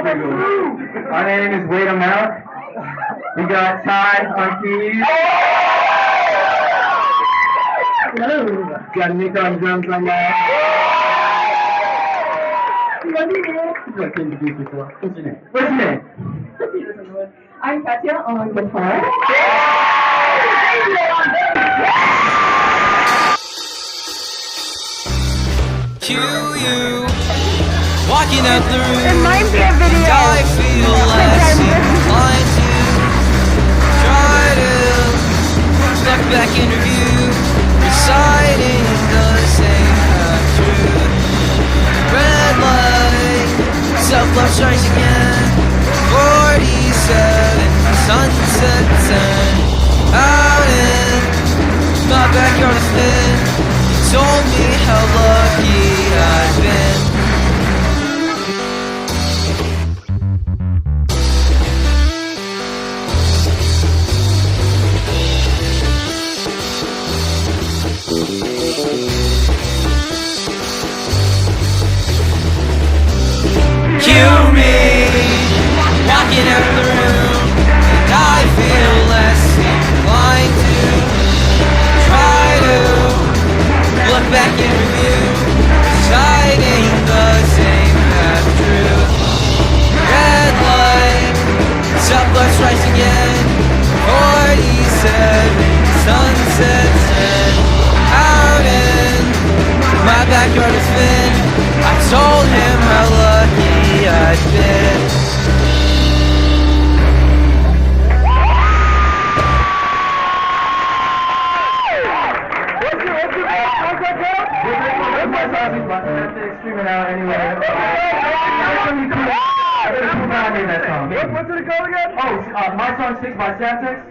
My name is Wade Amount. We got Ty on keys. Hello. Got Nick on drums on that. What's your name? What's your name? I'm Katya on guitar. Cue you walking up the room. It might be a video. I feel less inclined to try to look back in review, reciting the same truth. Red light, self-love strikes again. 47, sunset 10. Out in my backyard is thin. Told me how lucky I've been. Cue me walking out of the room, and I feel less inclined to try to look back in review, reciting the same half truth. Red light, self-love strikes again. 47, sunset 10. Out in my backyard is thin. I told him how lucky I'd been. Streaming out anyway. What's it called again? Oh, my song 6 by Saptex.